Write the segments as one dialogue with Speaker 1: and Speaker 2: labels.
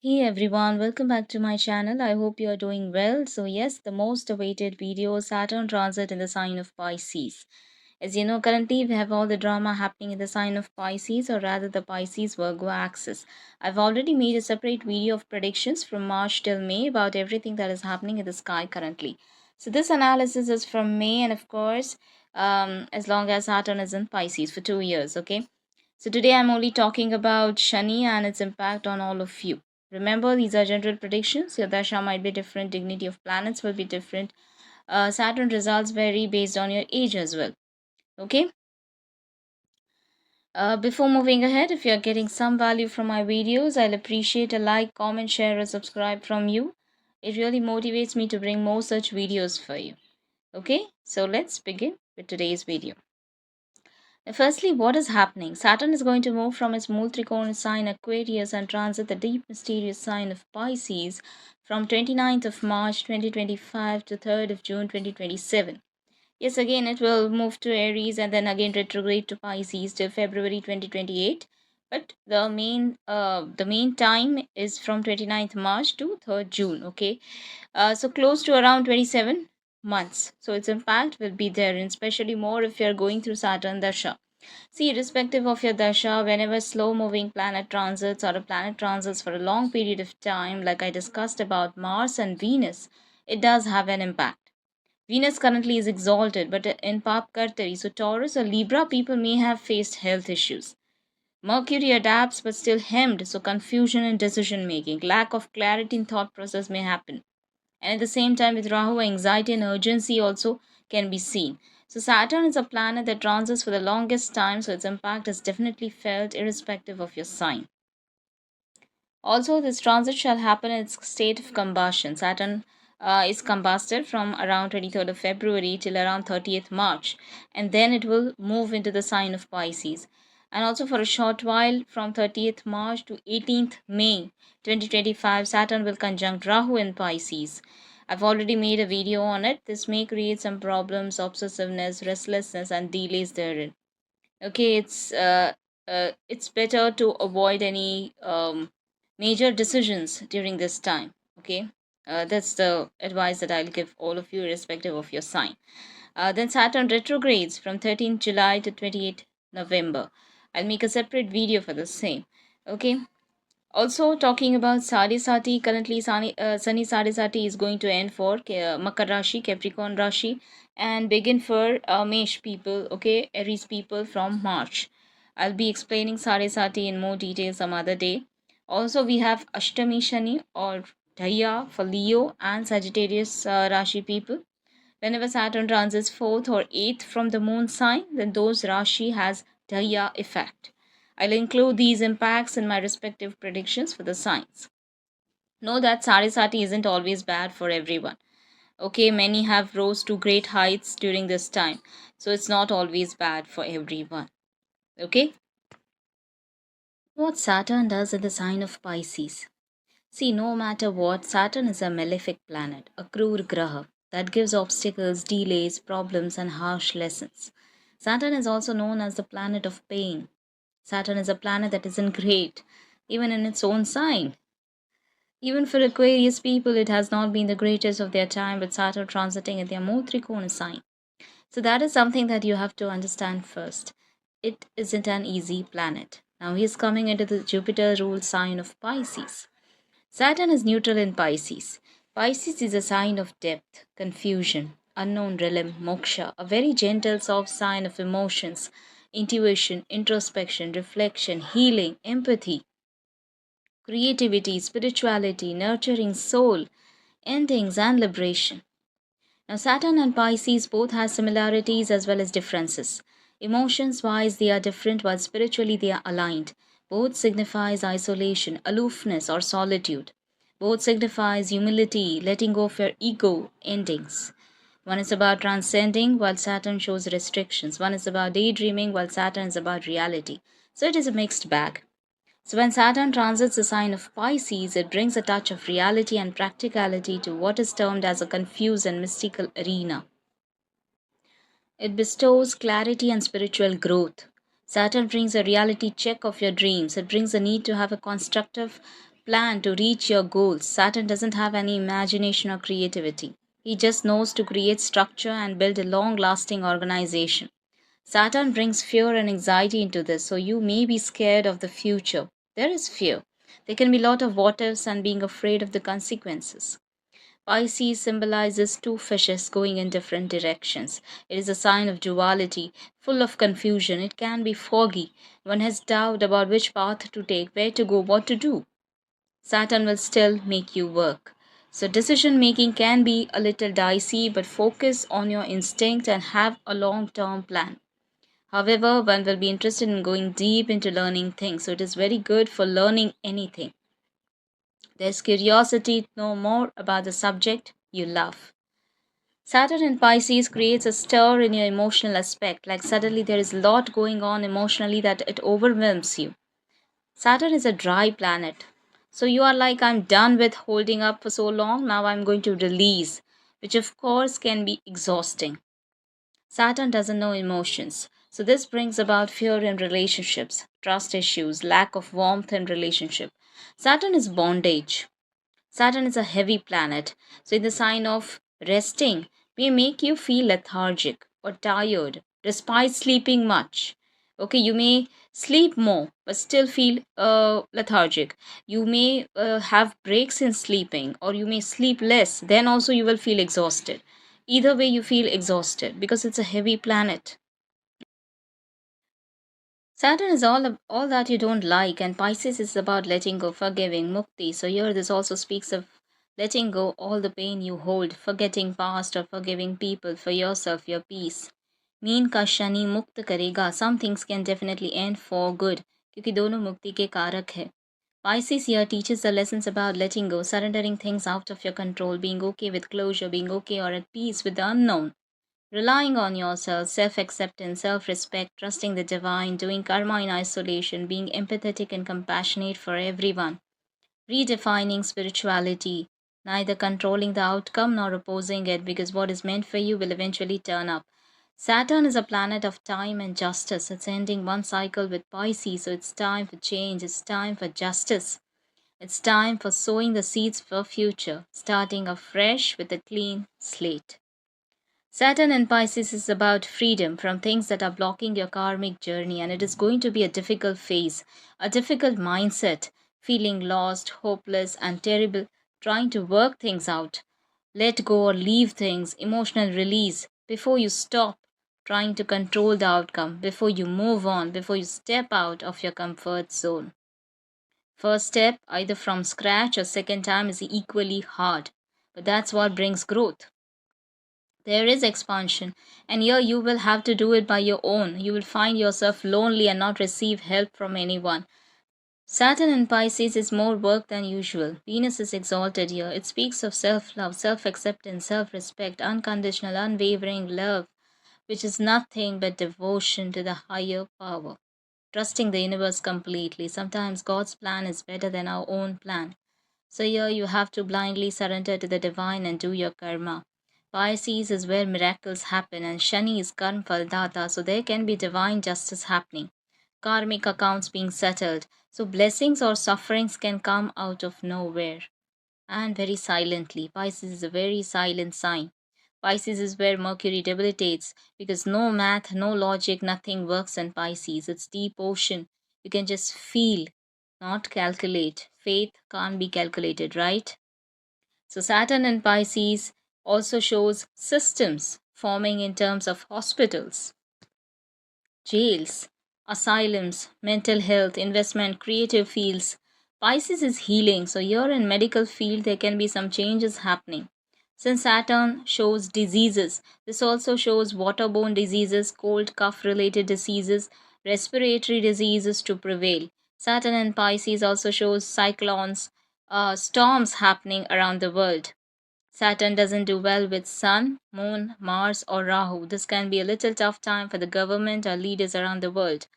Speaker 1: Hey everyone, welcome back to my channel. I hope you are doing well. So, yes, the most awaited video Saturn transit in the sign of Pisces. As you know, currently we have all the drama happening in the sign of Pisces, or rather the Pisces Virgo axis. I've already made a separate video of predictions from March till May about everything that is happening in the sky currently. So, this analysis is from May, and of course, as long as Saturn is in Pisces for 2 years, okay? So today I'm only talking about Shani and its impact on all of you. Remember, these are general predictions. Your dasha might be different, dignity of planets will be different. Saturn results vary based on your age as well. Okay. Before moving ahead, if you're getting some value from my videos, I'll appreciate a like, comment, share, or subscribe from you. It really motivates me to bring more such videos for you. Okay, so let's begin with today's video. Firstly, what is happening? Saturn is going to move from its Mool Trikona sign Aquarius and transit the deep mysterious sign of Pisces from 29th of March 2025 to 3rd of June 2027. Yes, again it will move to Aries and then again retrograde to Pisces till February 2028. But the main time is from 29th March to 3rd June. Okay, so close to around 27 months. So its impact will be there, and especially more if you are going through Saturn Dasha. See, irrespective of your dasha, whenever slow moving planet transits or a planet transits for a long period of time, like I discussed about Mars and Venus, it does have an impact. Venus currently is exalted, but in Pap Kartari, so Taurus or Libra people may have faced health issues. Mercury adapts but still hemmed, so confusion in decision making, lack of clarity in thought process may happen. And at the same time, with Rahu, anxiety and urgency also can be seen. So, Saturn is a planet that transits for the longest time, so its impact is definitely felt irrespective of your sign. Also, this transit shall happen in its state of combustion. Saturn is combusted from around 23rd of February till around 30th March, and then it will move into the sign of Pisces. And also, for a short while, from 30th March to 18th May 2025, Saturn will conjunct Rahu in Pisces. I've already made a video on it. This may create some problems, obsessiveness, restlessness, and delays therein. Okay, it's better to avoid any major decisions during this time. Okay, that's the advice that I'll give all of you, irrespective of your sign. Then Saturn retrogrades from 13th July to 28th November. I'll make a separate video for the same. Okay. Also, talking about Sadisati, currently Sunny Sadisati is going to end for Makar Rashi, Capricorn Rashi, and begin for Mesh people, okay, Aries people from March. I'll be explaining Sadisati in more detail some other day. Also, we have Ashtami Shani or Dhaya for Leo and Sagittarius Rashi people. Whenever Saturn transits 4th or 8th from the moon sign, then those Rashi has Dhaya effect. I'll include these impacts in my respective predictions for the signs. Know that Sarisati isn't always bad for everyone. Okay, many have rose to great heights during this time, so it's not always bad for everyone. Okay, what Saturn does in the sign of Pisces. See, no matter what, Saturn is a malefic planet, a cruel graha that gives obstacles, delays, problems, and harsh lessons. Saturn is also known as the planet of pain. Saturn is a planet that isn't great, even in its own sign. Even for Aquarius people, it has not been the greatest of their time with Saturn transiting in their Mool Trikona sign. So that is something that you have to understand first. It isn't an easy planet. Now he is coming into the Jupiter ruled sign of Pisces. Saturn is neutral in Pisces. Pisces is a sign of depth, confusion, unknown realm, moksha, a very gentle, soft sign of emotions, intuition, introspection, reflection, healing, empathy, creativity, spirituality, nurturing soul, endings, and liberation. Now, Saturn and Pisces both have similarities as well as differences. Emotions wise, they are different, while spiritually, they are aligned. Both signifies isolation, aloofness, or solitude. Both signifies humility, letting go of your ego, endings. One is about transcending, while Saturn shows restrictions. One is about daydreaming, while Saturn is about reality. So it is a mixed bag. So, when Saturn transits the sign of Pisces, it brings a touch of reality and practicality to what is termed as a confused and mystical arena. It bestows clarity and spiritual growth. Saturn brings a reality check of your dreams. It brings a need to have a constructive plan to reach your goals. Saturn doesn't have any imagination or creativity. He just knows to create structure and build a long lasting organization. Saturn brings fear and anxiety into this, so you may be scared of the future. There is fear. There can be a lot of what ifs and being afraid of the consequences. Pisces symbolizes two fishes going in different directions. It is a sign of duality, full of confusion. It can be foggy. One has doubt about which path to take, where to go, what to do. Saturn will still make you work. So, decision making can be a little dicey, but focus on your instinct and have a long term plan. However, one will be interested in going deep into learning things, so it is very good for learning anything. There's curiosity to know more about the subject you love. Saturn in Pisces creates a stir in your emotional aspect, like suddenly there is a lot going on emotionally that it overwhelms you. Saturn is a dry planet. So you are like, I'm done with holding up for so long, now I'm going to release, which of course can be exhausting. Saturn doesn't know emotions. So this brings about fear in relationships, trust issues, lack of warmth in relationship. Saturn is bondage. Saturn is a heavy planet, so in the sign of resting may make you feel lethargic or tired despite sleeping much. Okay, you may sleep more but still feel lethargic. You may have breaks in sleeping, or you may sleep less, then also you will feel exhausted. Either way, you feel exhausted because it's a heavy planet. Saturn is all that you don't like, and Pisces is about letting go, forgiving, mukti. So here this also speaks of letting go all the pain you hold, forgetting past or forgiving people for yourself, your peace. Mean का शनि मुक्त करेगा. Some things can definitely end for good क्योंकि दोनों मुक्ति के कारक है. Pisces here teaches the lessons about letting go, surrendering things out of your control, being okay with closure, being okay or at peace with the unknown. Relying on yourself, self acceptance, self respect, trusting the divine, doing karma in isolation, being empathetic and compassionate for everyone, redefining spirituality, neither controlling the outcome nor opposing it, because what is meant for you will eventually turn up. Saturn is a planet of time and justice. It's ending one cycle with Pisces, so it's time for change, it's time for justice. It's time for sowing the seeds for future, starting afresh with a clean slate. Saturn in Pisces is about freedom from things that are blocking your karmic journey, and it is going to be a difficult phase, a difficult mindset, feeling lost, hopeless, and terrible, trying to work things out, let go or leave things, emotional release before you stop trying to control the outcome, before you move on, before you step out of your comfort zone. First step, either from scratch or second time, is equally hard, but that's what brings growth. There is expansion, and here you will have to do it by your own. You will find yourself lonely and not receive help from anyone. Saturn in Pisces is more work than usual. Venus is exalted here. It speaks of self love, self acceptance, self respect, unconditional, unwavering love, which is nothing but devotion to the higher power. Trusting the universe completely. Sometimes God's plan is better than our own plan. So here you have to blindly surrender to the divine and do your karma. Pisces is where miracles happen, and Shani is Karma Faldata, so there can be divine justice happening, karmic accounts being settled. So blessings or sufferings can come out of nowhere and very silently. Pisces is a very silent sign. Pisces is where Mercury debilitates because no math, no logic, nothing works in Pisces. It's deep ocean. You can just feel, not calculate. Faith can't be calculated, right? So Saturn in Pisces also shows systems forming in terms of hospitals, jails, asylums, mental health, investment, creative fields. Pisces is healing, so here in medical field there can be some changes happening. Since Saturn shows diseases, this also shows waterborne diseases, cold cough related diseases, respiratory diseases to prevail. Saturn in Pisces also shows cyclones, storms happening around the world. Saturn doesn't do well with Sun, Moon, Mars, or Rahu. This can be a little tough time for the government or leaders around the world.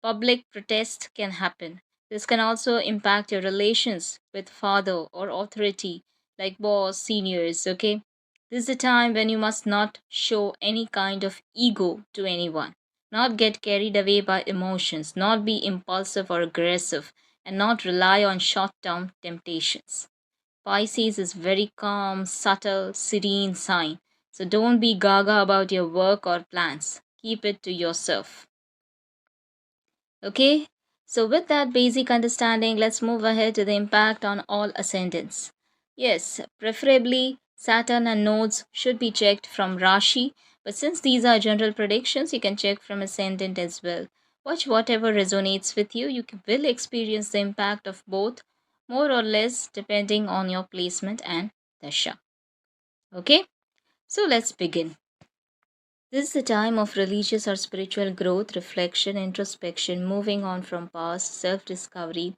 Speaker 1: Public protest can happen. This can also impact your relations with father or authority, like boss, seniors, okay? This is a time when you must not show any kind of ego to anyone, not get carried away by emotions, not be impulsive or aggressive, and not rely on short term temptations. Pisces is very calm, subtle, serene sign. So don't be gaga about your work or plans. Keep it to yourself. Okay? So with that basic understanding, let's move ahead to the impact on all ascendants. Yes, preferably Saturn and nodes should be checked from Rashi, but since these are general predictions, you can check from ascendant as well. Watch whatever resonates with you. Will experience the impact of both, more or less, depending on your placement and dasha. Okay, so let's begin. This is a time of religious or spiritual growth, reflection, introspection, moving on from past, self discovery,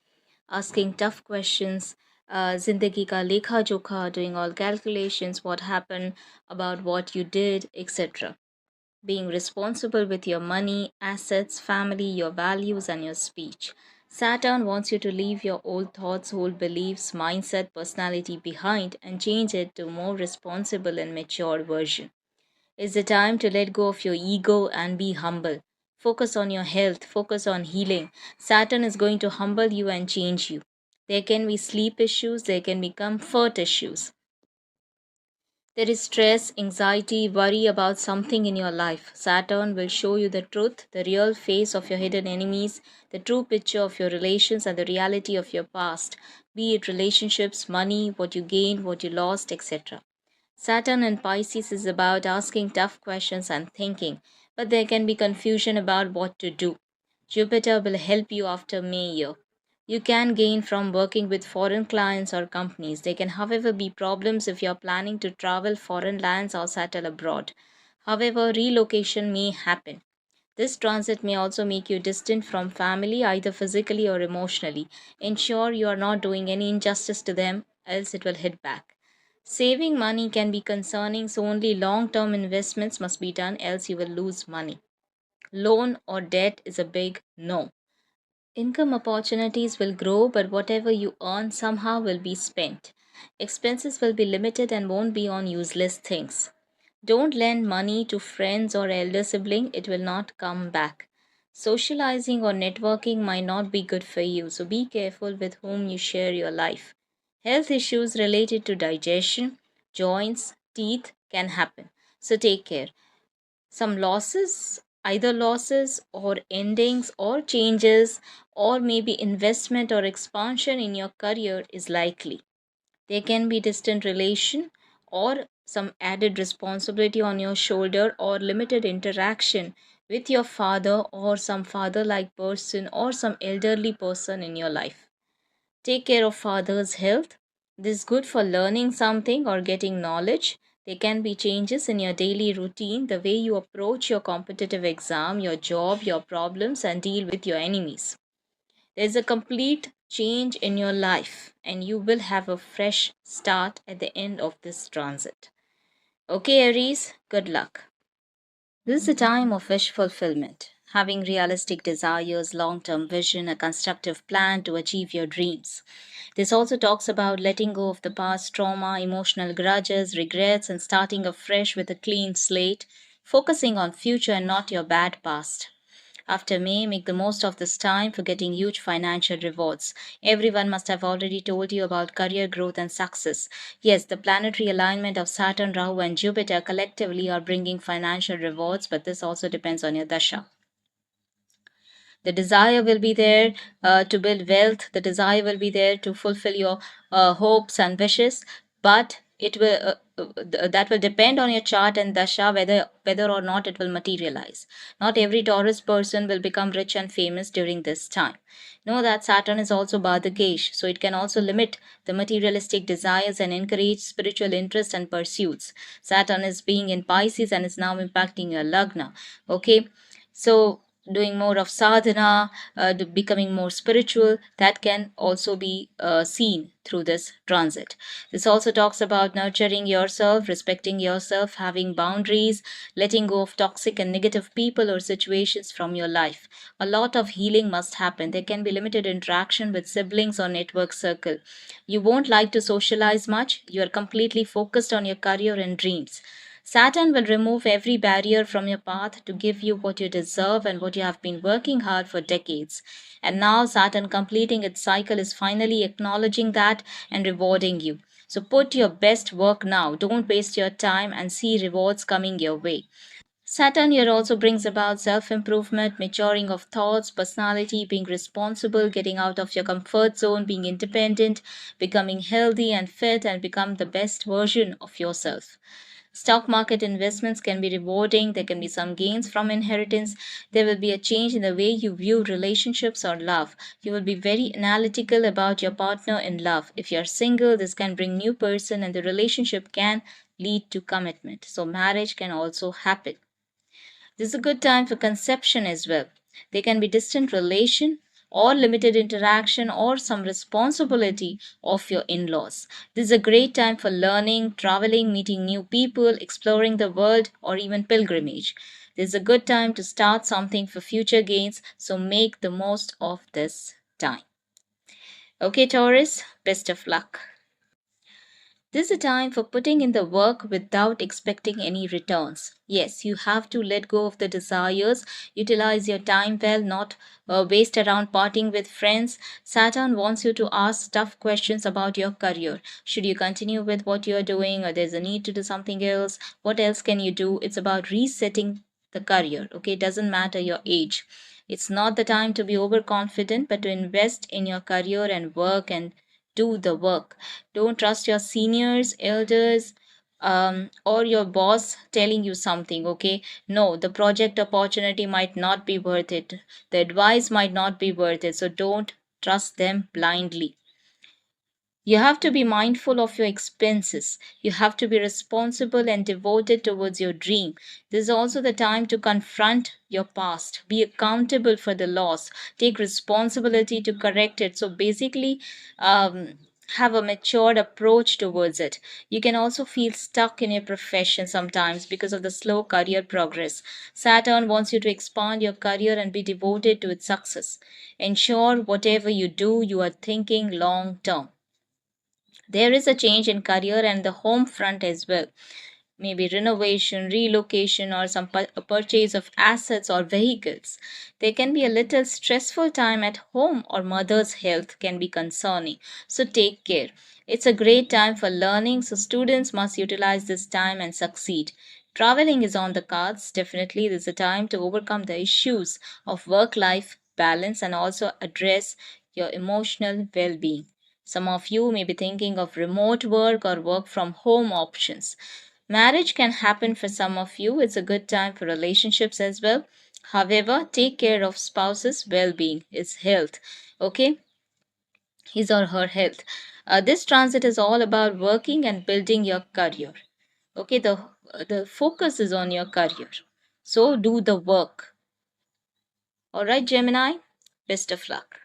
Speaker 1: asking tough questions, zindagi ka lekha jokha, doing all calculations, what happened, about what you did, etc. Being responsible with your money, assets, family, your values, and your speech. Saturn wants you to leave your old thoughts, old beliefs, mindset, personality behind and change it to a more responsible and mature version. It's the time to let go of your ego and be humble. Focus on your health, focus on healing. Saturn is going to humble you and change you. There can be sleep issues, there can be comfort issues. There is stress, anxiety, worry about something in your life. Saturn will show you the truth, the real face of your hidden enemies, the true picture of your relations, and the reality of your past, be it relationships, money, what you gained, what you lost, etc. Saturn in Pisces is about asking tough questions and thinking, but there can be confusion about what to do. Jupiter will help you after May year. You can gain from working with foreign clients or companies. There can, however, be problems if you are planning to travel foreign lands or settle abroad. However, relocation may happen. This transit may also make you distant from family, either physically or emotionally. Ensure you are not doing any injustice to them, else it will hit back. Saving money can be concerning, so only long term investments must be done, else you will lose money. Loan or debt is a big no. Income opportunities will grow, but whatever you earn somehow will be spent. Expenses will be limited and won't be on useless things. Don't lend money to friends or elder sibling, it will not come back. Socializing or networking might not be good for you, so be careful with whom you share your life. Health issues related to digestion, joints, teeth can happen, so take care. Some losses, either losses or endings or changes, or maybe investment or expansion in your career is likely. There can be distant relation or some added responsibility on your shoulder or limited interaction with your father or some father like person or some elderly person in your life. Take care of father's health. This is good for learning something or getting knowledge. There can be changes in your daily routine, the way you approach your competitive exam, your job, your problems, and deal with your enemies. There's a complete change in your life, and you will have a fresh start at the end of this transit. Okay, Aries, good luck. This is a time of wish fulfillment, having realistic desires, long term vision, a constructive plan to achieve your dreams. This also talks about letting go of the past trauma, emotional grudges, regrets, and starting afresh with a clean slate, focusing on future and not your bad past. After May, make the most of this time for getting huge financial rewards. Everyone must have already told you about career growth and success. Yes, the planetary alignment of Saturn, Rahu, and Jupiter collectively are bringing financial rewards, but this also depends on your dasha. The desire will be there to build wealth, the desire will be there to fulfill your hopes and wishes, but that will depend on your chart and dasha whether or not it will materialize. Not every Taurus person will become rich and famous during this time. Know that Saturn is also Badagesh, so it can also limit the materialistic desires and encourage spiritual interest and pursuits. Saturn is being in Pisces and is now impacting your Lagna. Okay, so doing more of sadhana, becoming more spiritual, that can also be seen through this transit. This also talks about nurturing yourself, respecting yourself, having boundaries, letting go of toxic and negative people or situations from your life. A lot of healing must happen. There can be limited interaction with siblings or network circle. You won't like to socialize much. You are completely focused on your career and dreams. Saturn will remove every barrier from your path to give you what you deserve and what you have been working hard for decades. And now, Saturn completing its cycle is finally acknowledging that and rewarding you. So, put your best work now. Don't waste your time and see rewards coming your way. Saturn here also brings about self improvement, maturing of thoughts, personality, being responsible, getting out of your comfort zone, being independent, becoming healthy and fit, and become the best version of yourself. Stock market investments can be rewarding. There can be some gains from inheritance. There will be a change in the way you view relationships or love. You will be very analytical about your partner in love. If you're single, this can bring new person and the relationship can lead to commitment. So marriage can also happen. This is a good time for conception as well. There can be distant relation or limited interaction or some responsibility of your in laws. This is a great time for learning, traveling, meeting new people, exploring the world, or even pilgrimage. This is a good time to start something for future gains, so make the most of this time. Okay, Taurus, best of luck. This is a time for putting in the work without expecting any returns. Yes, you have to let go of the desires, utilize your time well, not waste around partying with friends. Saturn wants you to ask tough questions about your career. Should you continue with what you're doing, or there's a need to do something else? What else can you do? It's about resetting the career. Okay, it doesn't matter your age. It's not the time to be overconfident, but to invest in your career and work and do the work. Don't trust your seniors, elders, or your boss telling you something, okay? No, the project opportunity might not be worth it. The advice might not be worth it. So don't trust them blindly. You have to be mindful of your expenses. You have to be responsible and devoted towards your dream. This is also the time to confront your past, be accountable for the loss, take responsibility to correct it. So basically, have a matured approach towards it. You can also feel stuck in your profession sometimes because of the slow career progress. Saturn wants you to expand your career and be devoted to its success. Ensure whatever you do, you are thinking long term. There is a change in career and the home front as well. Maybe renovation, relocation, or some purchase of assets or vehicles. There can be a little stressful time at home, or mother's health can be concerning. So take care. It's a great time for learning, so students must utilize this time and succeed. Traveling is on the cards. Definitely, this is a time to overcome the issues of work life balance and also address your emotional well being. Some of you may be thinking of remote work or work from home options. Marriage can happen for some of you. It's a good time for relationships as well. However, take care of spouse's well being, his health. Okay, his or her health. This transit is all about working and building your career. Okay, the focus is on your career. So do the work. All right, Gemini, best of luck.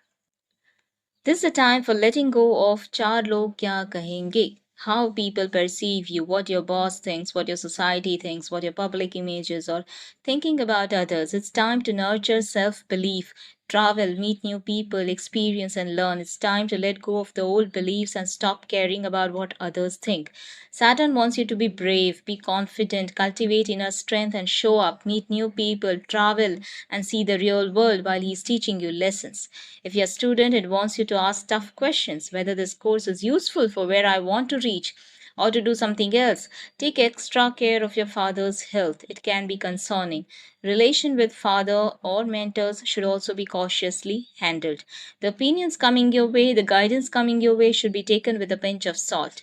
Speaker 1: This is a time for letting go of चार लोग क्या कहेंगे. How people perceive you, what your boss thinks, what your society thinks, what your public image is, or thinking about others. It's time to nurture self belief, travel, meet new people, experience, and learn. It's time to let go of the old beliefs and stop caring about what others think. Saturn wants you to be brave, be confident, cultivate inner strength, and show up, meet new people, travel, and see the real world while he's teaching you lessons. If you're a student, it wants you to ask tough questions whether this course is useful for where I want to reach or to do something else. Take extra care of your father's health. It can be concerning. Relation with father or mentors should also be cautiously handled. The opinions coming your way, the guidance coming your way should be taken with a pinch of salt.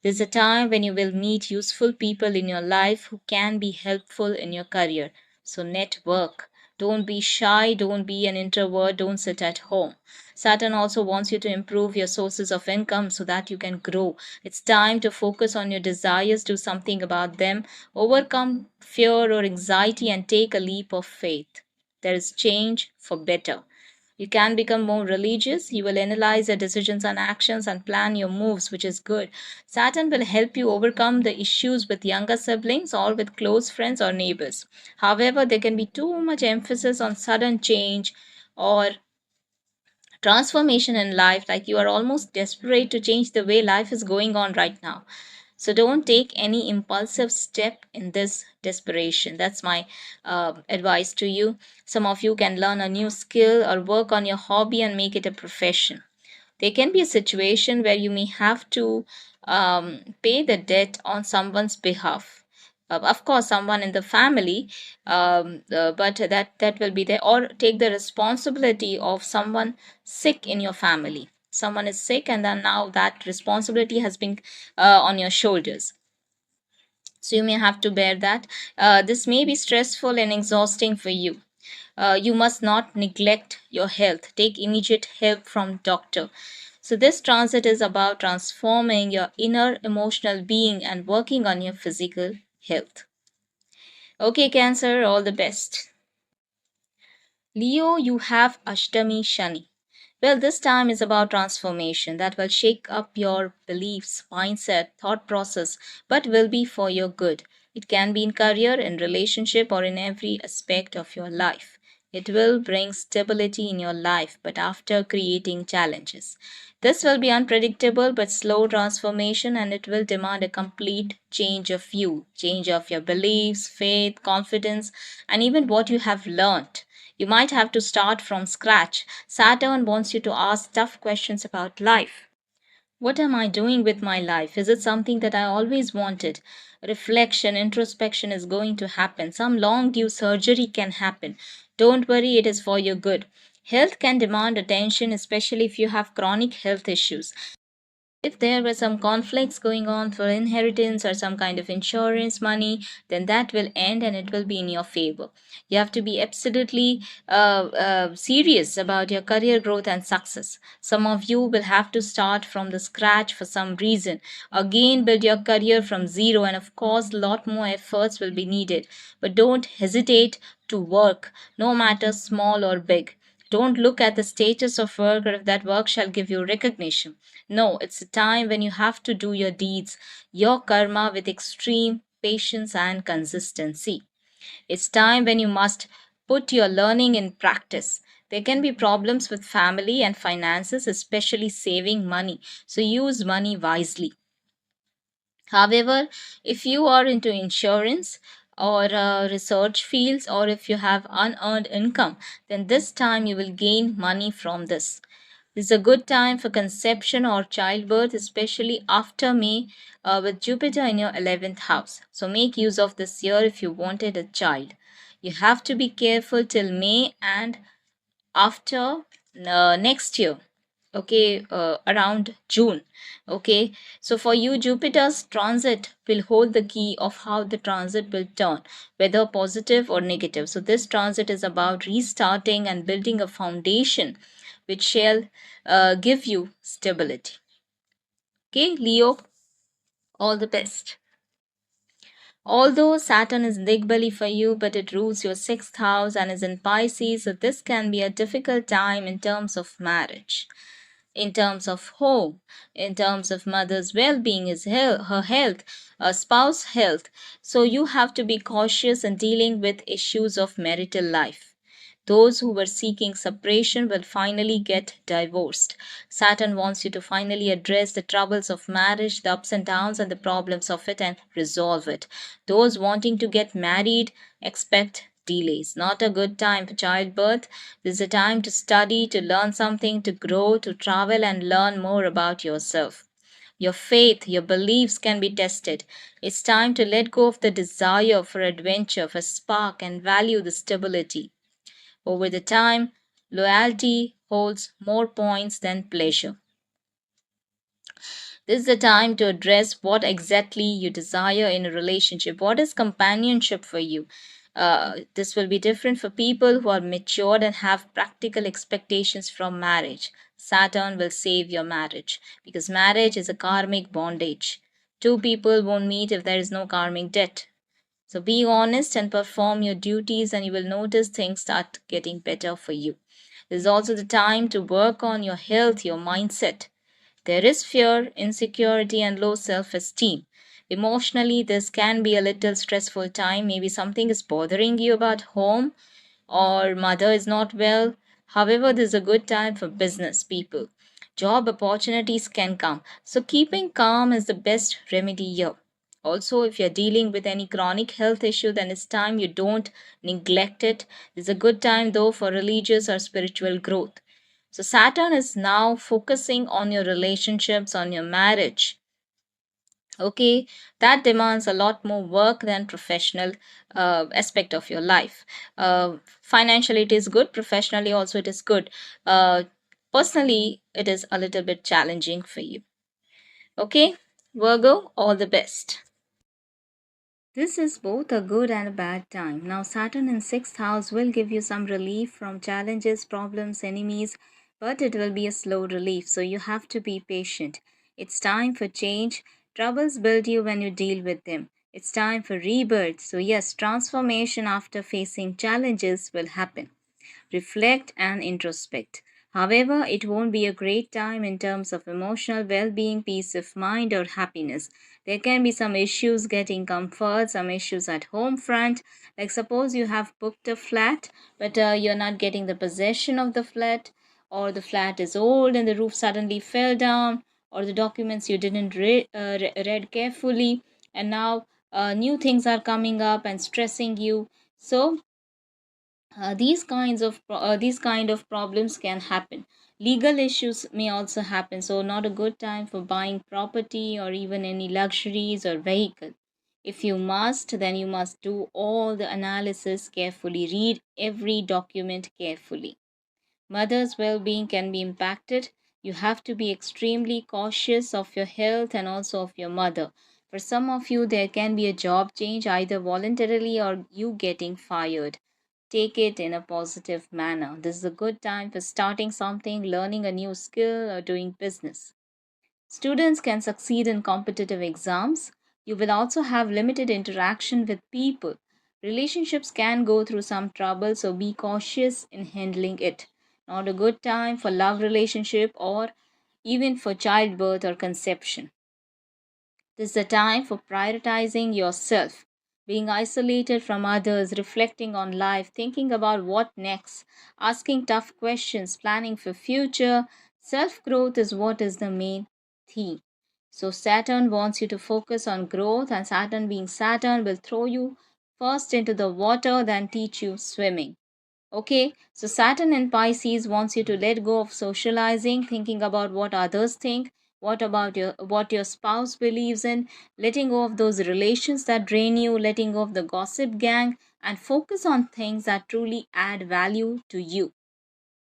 Speaker 1: This is a time when you will meet useful people in your life who can be helpful in your career. So, network. Don't be shy, don't be an introvert, don't sit at home. Saturn also wants you to improve your sources of income so that you can grow. It's time to focus on your desires, do something about them, overcome fear or anxiety, and take a leap of faith. There is change for better. You can become more religious. You will analyze your decisions and actions and plan your moves, which is good. Saturn will help you overcome the issues with younger siblings or with close friends or neighbors. However, there can be too much emphasis on sudden change or transformation in life, like you are almost desperate to change the way life is going on right now. So don't take any impulsive step in this desperation. That's my advice to you. Some of you can learn a new skill or work on your hobby and make it a profession. There can be a situation where you may have to pay the debt on someone's behalf. Of course, someone in the family, but that will be there. Or take the responsibility of someone sick in your family. Someone is sick, and then now that responsibility has been on your shoulders. So you may have to bear that. This may be stressful and exhausting for you. You must not neglect your health. Take immediate help from doctor. So this transit is about transforming your inner emotional being and working on your physical health. Okay, Cancer, all the best. Leo, you have Ashtami Shani. Well, this time is about transformation that will shake up your beliefs, mindset, thought process, but will be for your good. It can be in career, in relationship, or in every aspect of your life. It will bring stability in your life, but after creating challenges. This will be unpredictable but slow transformation, and it will demand a complete change of you, change of your beliefs, faith, confidence, and even what you have learned. You might have to start from scratch. Saturn wants you to ask tough questions about life. What am I doing with my life? Is it something that I always wanted? Reflection, introspection is going to happen. Some long due surgery can happen. Don't worry, it is for your good. Health can demand attention, especially if you have chronic health issues. If there were some conflicts going on for inheritance or some kind of insurance money, then that will end and it will be in your favor. You have to be absolutely serious about your career growth and success. Some of you will have to start from the scratch for some reason. Again, build your career from zero, and of course, a lot more efforts will be needed. But don't hesitate to work, no matter small or big. Don't look at the status of work or if that work shall give you recognition. No, it's a time when you have to do your deeds, your karma with extreme patience and consistency. It's time when you must put your learning in practice. There can be problems with family and finances, especially saving money. So use money wisely. However, if you are into insurance or research fields, or if you have unearned income, then this time you will gain money from this. This is a good time for conception or childbirth, especially after May with Jupiter in your 11th house. So make use of this year if you wanted a child. You have to be careful till May and after next year, okay, around June. Okay, so for you, Jupiter's transit will hold the key of how the transit will turn, whether positive or negative. So this transit is about restarting and building a foundation which shall give you stability. Okay, Leo, all the best. Although Saturn is Digbali for you, but it rules your sixth house and is in Pisces, so this can be a difficult time in terms of marriage, in terms of home, in terms of mother's well-being, her health, spouse health. So you have to be cautious in dealing with issues of marital life. Those who were seeking separation will finally get divorced. Saturn wants you to finally address the troubles of marriage, the ups and downs and the problems of it, and resolve it. Those wanting to get married expect delays. Not a good time for childbirth. This is a time to study, to learn something, to grow, to travel, and learn more about yourself. Your faith, your beliefs can be tested. It's time to let go of the desire for adventure, for spark, and value the stability. Over the time, loyalty holds more points than pleasure. This is the time to address what exactly you desire in a relationship. What is companionship for you? This will be different for people who are matured and have practical expectations from marriage. Saturn will save your marriage because marriage is a karmic bondage. Two people won't meet if there is no karmic debt. So be honest and perform your duties, and you will notice things start getting better for you. This is also the time to work on your health, your mindset. There is fear, insecurity, and low self esteem. Emotionally, this can be a little stressful time. Maybe something is bothering you about home or mother is not well. However, this is a good time for business people. Job opportunities can come. So, keeping calm is the best remedy here. Also, if you're dealing with any chronic health issue, then it's time you don't neglect it. It's a good time though for religious or spiritual growth. So, Saturn is now focusing on your relationships, on your marriage. Okay, that demands a lot more work than professional aspect of your life. Financially, it is good. Professionally, also, it is good. Uh, Personally, it is a little bit challenging for you. Okay, Virgo, all the best. This is both a good and a bad time. Now, Saturn in 6th house will give you some relief from challenges, problems, enemies, but it will be a slow relief, so you have to be patient. It's time for change. Troubles build you when you deal with them. It's time for rebirth. So, yes, transformation after facing challenges will happen. Reflect and introspect. However, it won't be a great time in terms of emotional well being, peace of mind, or happiness. There can be some issues getting comfort, some issues at home front. Like, suppose you have booked a flat, but you're not getting the possession of the flat, or the flat is old and the roof suddenly fell down, or the documents you didn't read carefully, and now new things are coming up and stressing you. So, these kind of problems can happen. Legal issues may also happen, so not a good time for buying property or even any luxuries or vehicle. If you must, then you must do all the analysis carefully, read every document carefully. Mother's well-being can be impacted. You have to be extremely cautious of your health and also of your mother. For some of you, there can be a job change either voluntarily or you getting fired. Take it in a positive manner. This is a good time for starting something, learning a new skill, or doing business. Students can succeed in competitive exams. You will also have limited interaction with people. Relationships can go through some trouble, so be cautious in handling it. Not a good time for love relationship or even for childbirth or conception. This is a time for prioritizing yourself, being isolated from others, reflecting on life, thinking about what next, asking tough questions, planning for future. Self growth is what is the main theme. So Saturn wants you to focus on growth, and Saturn being Saturn will throw you first into the water then teach you swimming. Okay, so Saturn in Pisces wants you to let go of socializing, thinking about what others think, what your spouse believes in, letting go of those relations that drain you, letting go of the gossip gang, and focus on things that truly add value to you.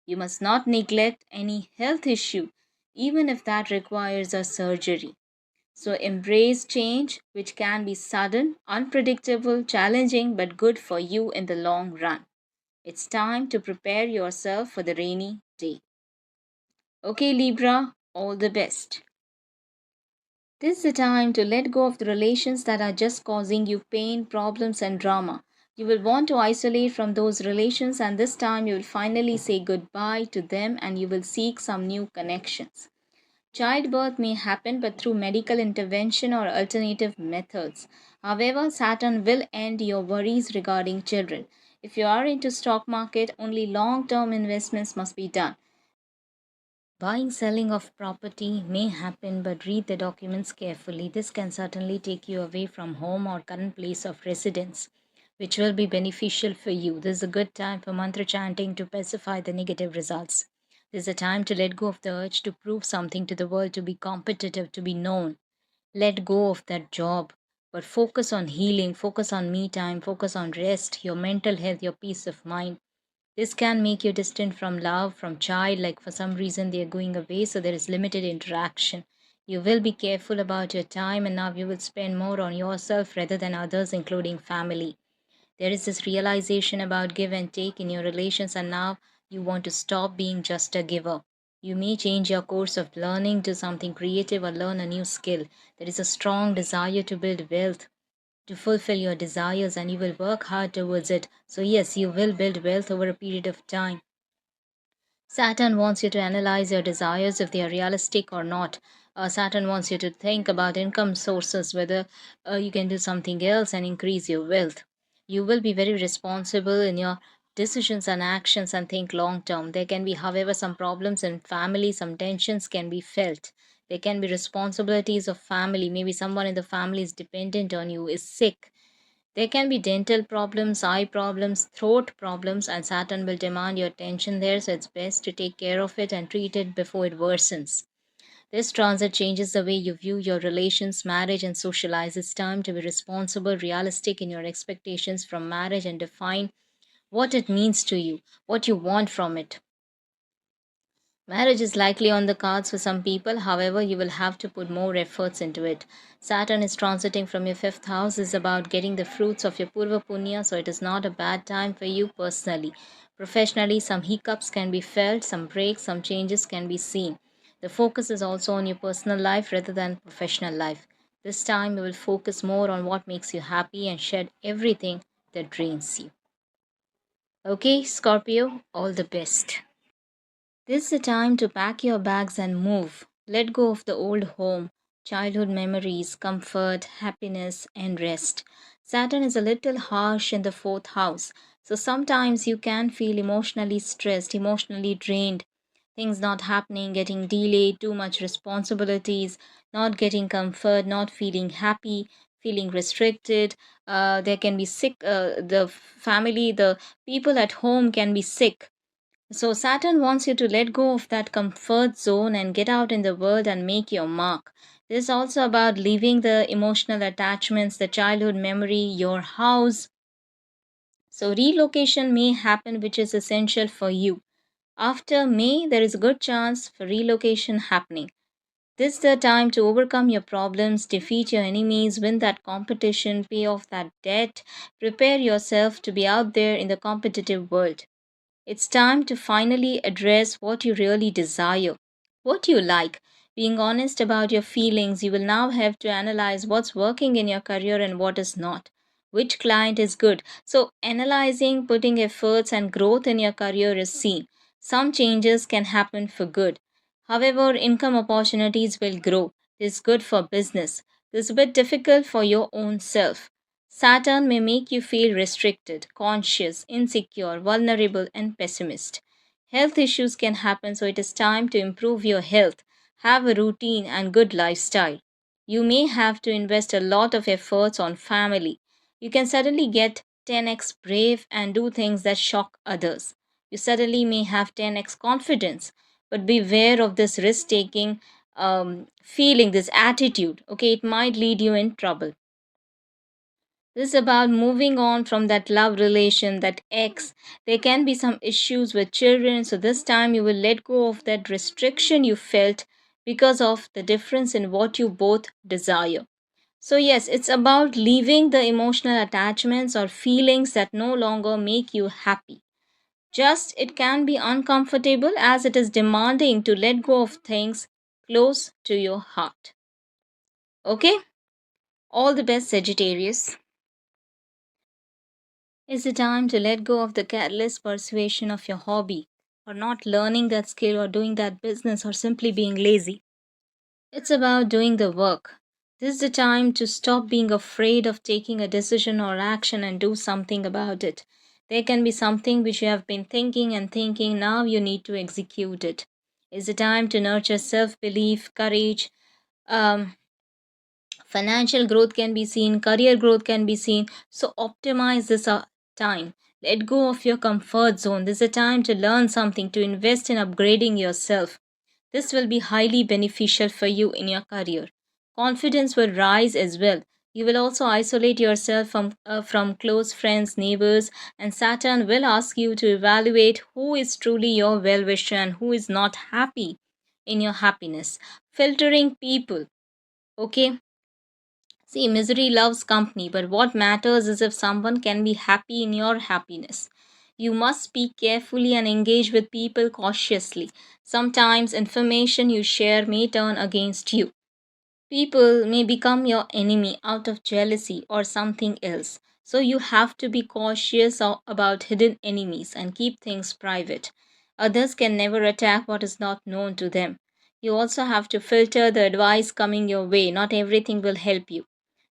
Speaker 1: You must not neglect any health issue, even if that requires a surgery. So embrace change, which can be sudden, unpredictable, challenging, but good for you in the long run. It's time to prepare yourself for the rainy day. Okay, Libra, all the best. This is the time to let go of the relations that are just causing you pain, problems, and drama. You will want to isolate from those relations, and this time you will finally say goodbye to them and you will seek some new connections. Childbirth may happen, but through medical intervention or alternative methods. However, Saturn will end your worries regarding children. If you are into stock market, only long-term investments must be done. Buying selling of property may happen, but read the documents carefully. This can certainly take you away from home or current place of residence, which will be beneficial for you. This is a good time for mantra chanting to pacify the negative results. This is a time to let go of the urge to prove something to the world, to be competitive, to be known. Let go of that job, but focus on healing, focus on me time, focus on rest, your mental health, your peace of mind. This can make you distant from love, from child, like for some reason they are going away, so there is limited interaction. You will be careful about your time, and now you will spend more on yourself rather than others, including family. There is this realization about give and take in your relations, and now you want to stop being just a giver. You may change your course of learning to something creative or learn a new skill. There is a strong desire to build wealth, to fulfill your desires, and you will work hard towards it. So, yes, you will build wealth over a period of time. Saturn wants you to analyze your desires if they are realistic or not. Saturn wants you to think about income sources, whether you can do something else and increase your wealth. You will be very responsible in your decisions and actions and think long term. There can be, however, some problems in family, some tensions can be felt. There can be responsibilities of family. Maybe someone in the family is dependent on you, is sick. There can be dental problems, eye problems, throat problems, and Saturn will demand your attention there, so it's best to take care of it and treat it before it worsens. This transit changes the way you view your relations, marriage, and socialize. It's time to be responsible, realistic in your expectations from marriage and define what it means to you, what you want from it. Marriage is likely on the cards for some people, however, you will have to put more efforts into it. Saturn is transiting from your fifth house, is about getting the fruits of your Purva Punya, so it is not a bad time for you personally. Professionally, some hiccups can be felt, some breaks, some changes can be seen. The focus is also on your personal life rather than professional life. This time, you will focus more on what makes you happy and shed everything that drains you. Okay, Scorpio, all the best. This is the time to pack your bags and move. Let go of the old home, childhood memories, comfort, happiness, and rest. Saturn is a little harsh in the fourth house, so sometimes you can feel emotionally stressed, emotionally drained, things not happening, getting delayed, too much responsibilities, not getting comfort, not feeling happy, feeling restricted. There can be sick, the family, the people at home can be sick, so Saturn wants you to let go of that comfort zone and get out in the world and make your mark. This is also about leaving the emotional attachments, the childhood memory, your house. So relocation may happen, which is essential for you. After May, there is a good chance for relocation happening. This is the time to overcome your problems, defeat your enemies, win that competition, pay off that debt, prepare yourself to be out there in the competitive world. It's time to finally address what you really desire, what you like. Being honest about your feelings, you will now have to analyze what's working in your career and what is not. Which client is good? So, analyzing, putting efforts and growth in your career is seen. Some changes can happen for good. However, income opportunities will grow. This is good for business. This is a bit difficult for your own self. Saturn may make you feel restricted, conscious, insecure, vulnerable, and pessimist. Health issues can happen, so it is time to improve your health, have a routine, and good lifestyle. You may have to invest a lot of efforts on family. You can suddenly get 10x brave and do things that shock others. You suddenly may have 10x confidence, but beware of this risk taking feeling, this attitude. Okay, it might lead you in trouble. This is about moving on from that love relation, that ex. There can be some issues with children, so this time you will let go of that restriction you felt because of the difference in what you both desire. So, yes, it's about leaving the emotional attachments or feelings that no longer make you happy. Just it can be uncomfortable as it is demanding to let go of things close to your heart. Okay? All the best, Sagittarius. It's the time to let go of the careless persuasion of your hobby, or not learning that skill, or doing that business, or simply being lazy. It's about doing the work. This is the time to stop being afraid of taking a decision or action and do something about it. There can be something which you have been thinking and thinking, now you need to execute it. It's the time to nurture self belief, courage, um, financial growth can be seen, career growth can be seen. So optimize this time. Let go of your comfort zone. This is a time to learn something, to invest in upgrading yourself. This will be highly beneficial for you in your career. Confidence will rise as well. You will also isolate yourself from close friends, neighbors, and Saturn will ask you to evaluate who is truly your well wisher and who is not happy in your happiness. Filtering people. Okay, see, misery loves company, but what matters is if someone can be happy in your happiness. You must speak carefully and engage with people cautiously. Sometimes information you share may turn against you. People may become your enemy out of jealousy or something else. So you have to be cautious about hidden enemies and keep things private. Others can never attack what is not known to them. You also have to filter the advice coming your way. Not everything will help you.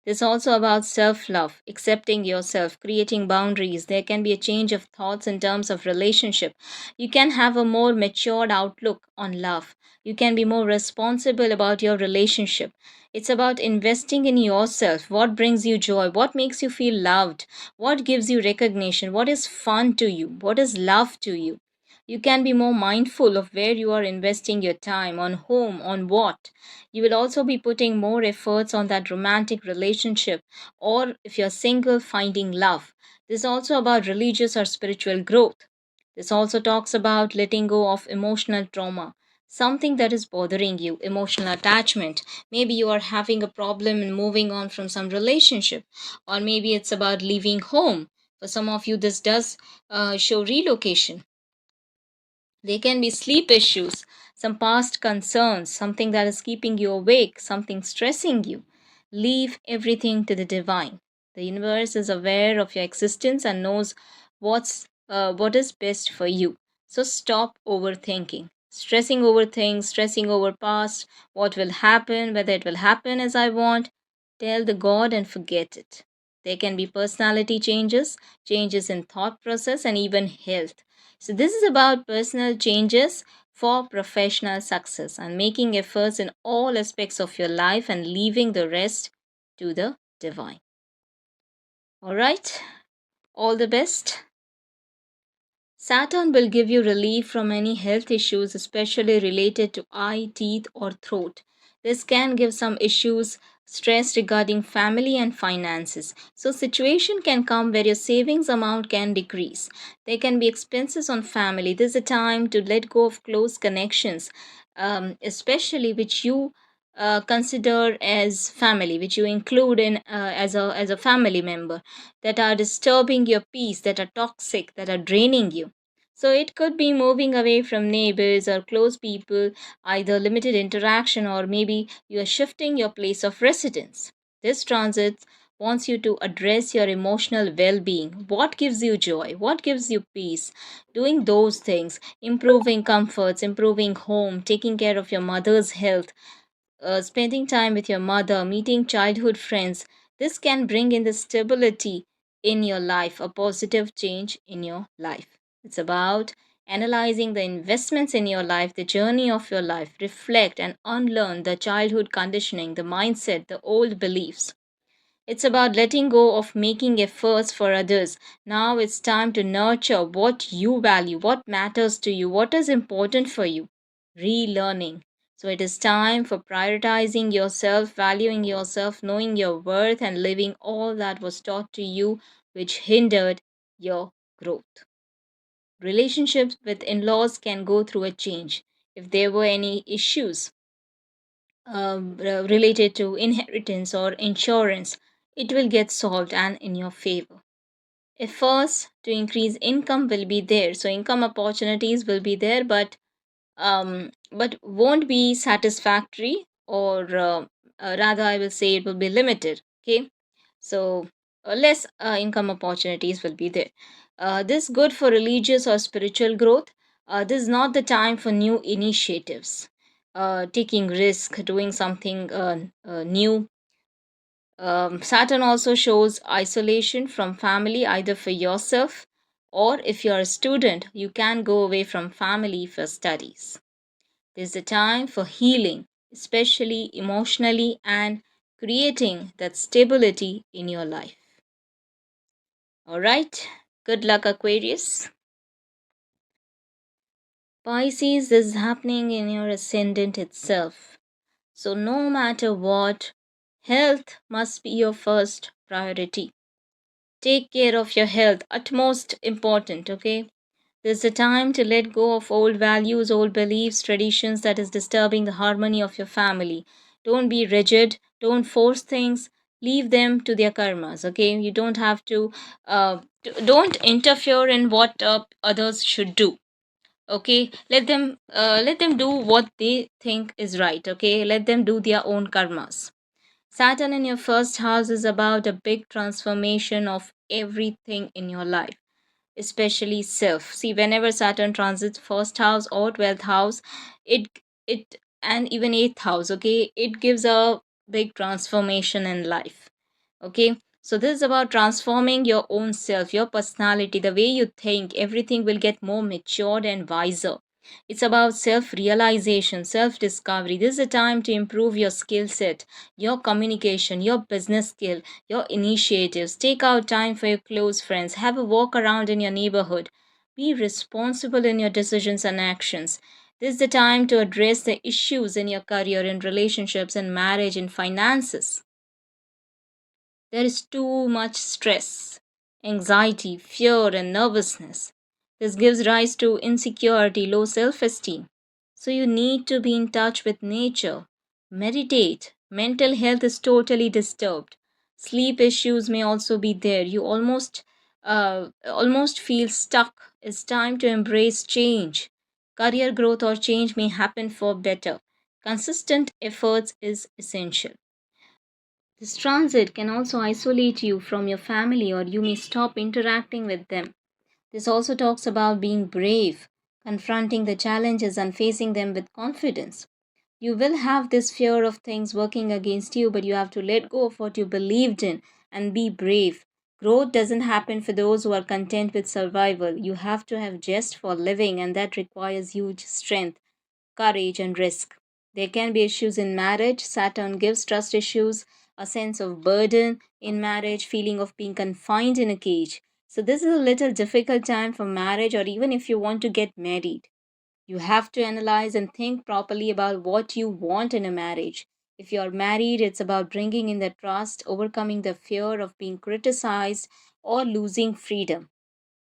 Speaker 1: This is also about self love, accepting yourself, creating boundaries. There can be a change of thoughts in terms of relationship. You can have a more matured outlook on love. You can be more responsible about your relationship. It's about investing in yourself. What brings you joy? What makes you feel loved? What gives you recognition? What is fun to you? What is love to you? You can be more mindful of where you are investing your time, on whom, on what. You will also be putting more efforts on that romantic relationship, or if you're single, finding love. This is also about religious or spiritual growth. This also talks about letting go of emotional trauma, something that is bothering you, emotional attachment. Maybe you are having a problem in moving on from some relationship, or maybe it's about leaving home. For some of you, this does show relocation. There can be sleep issues, some past concerns, something that is keeping you awake, something stressing you. Leave everything to the divine. The universe is aware of your existence and knows what is best for you. So stop overthinking, stressing over things, stressing over past, what will happen, whether it will happen as I want. Tell the God and forget it. There can be personality changes, changes in thought process, and even health. So, this is about personal changes for professional success and making efforts in all aspects of your life and leaving the rest to the divine. All right, all the best. Saturn will give you relief from any health issues, especially related to eye, teeth, or throat. This can give some issues, stress regarding family and finances. So, situation can come where your savings amount can decrease. There can be expenses on family. This is a time to let go of close connections, especially which you consider as family, which you include in as a family member, that are disturbing your peace, that are toxic, that are draining you. So it could be moving away from neighbors or close people, either limited interaction or maybe you are shifting your place of residence. This transit wants you to address your emotional well being. What gives you joy? What gives you peace? Doing those things, improving comforts, improving home, taking care of your mother's health, spending time with your mother, meeting childhood friends. This can bring in the stability in your life, a positive change in your life. It's about analyzing the investments in your life, the journey of your life, reflect and unlearn the childhood conditioning, the mindset, the old beliefs. It's about letting go of making efforts for others. Now it's time to nurture what you value, what matters to you, what is important for you. Relearning. So it is time for prioritizing yourself, valuing yourself, knowing your worth, and living all that was taught to you, which hindered your growth. Relationships with in laws can go through a change. If there were any issues related to inheritance or insurance, it will get solved and in your favor. Efforts to increase income will be there, so income opportunities will be there, but won't be satisfactory, or rather, I will say it will be limited. Okay, so less income opportunities will be there. This good for religious or spiritual growth. This is not the time for new initiatives, taking risk, doing something new. Saturn also shows isolation from family, either for yourself or if you're a student, you can go away from family for studies. There's a time for healing, especially emotionally, and creating that stability in your life. All right. Good luck, Aquarius. Pisces, this is happening in your ascendant itself. So, no matter what, health must be your first priority. Take care of your health, utmost important, okay? There's a time to let go of old values, old beliefs, traditions that is disturbing the harmony of your family. Don't be rigid, don't force things, leave them to their karmas, okay? You don't have to, don't interfere in what others should do. Okay, let them do what they think is right. Okay, let them do their own karmas. Saturn in your first house is about a big transformation of everything in your life, especially self. See, whenever Saturn transits first house or 12th house, it and even 8th house, okay, it gives a big transformation in life. Okay, so this is about transforming your own self, your personality, the way you think. Everything will get more matured and wiser. It's about self realization, self discovery. This is a time to improve your skill set, your communication, your business skill, your initiatives. Take out time for your close friends. Have a walk around in your neighborhood. Be responsible in your decisions and actions. This is the time to address the issues in your career, in relationships, in marriage, in finances. There is too much stress, anxiety, fear, and nervousness. This gives rise to insecurity, low self esteem. So, you need to be in touch with nature. Meditate. Mental health is totally disturbed. Sleep issues may also be there. You almost feel stuck. It's time to embrace change. Career growth or change may happen for better. Consistent efforts is essential. This transit can also isolate you from your family, or you may stop interacting with them. This also talks about being brave, confronting the challenges and facing them with confidence. You will have this fear of things working against you, but you have to let go of what you believed in and be brave. Growth doesn't happen for those who are content with survival. You have to have just for living, and that requires huge strength, courage, and risk. There can be issues in marriage. Saturn gives trust issues, a sense of burden in marriage, feeling of being confined in a cage. So, this is a little difficult time for marriage, or even if you want to get married. You have to analyze and think properly about what you want in a marriage. If you're married, it's about bringing in the trust, overcoming the fear of being criticized, or losing freedom.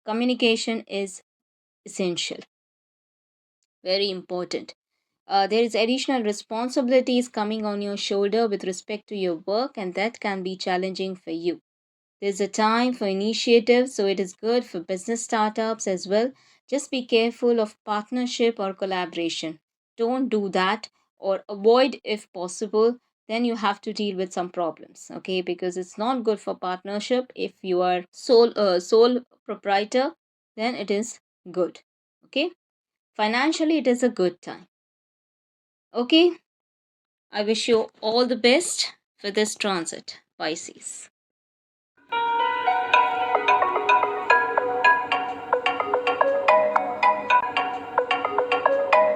Speaker 1: Communication is essential, very important. There is additional responsibilities coming on your shoulder with respect to your work, and that can be challenging for you. There's a time for initiatives, so it is good for business startups as well. Just be careful of partnership or collaboration. Don't do that, or avoid if possible. Then you have to deal with some problems, okay? Because it's not good for partnership. If you are sole proprietor, then it is good, okay? Financially, it is a good time. Okay, I wish you all the best for this transit, Pisces.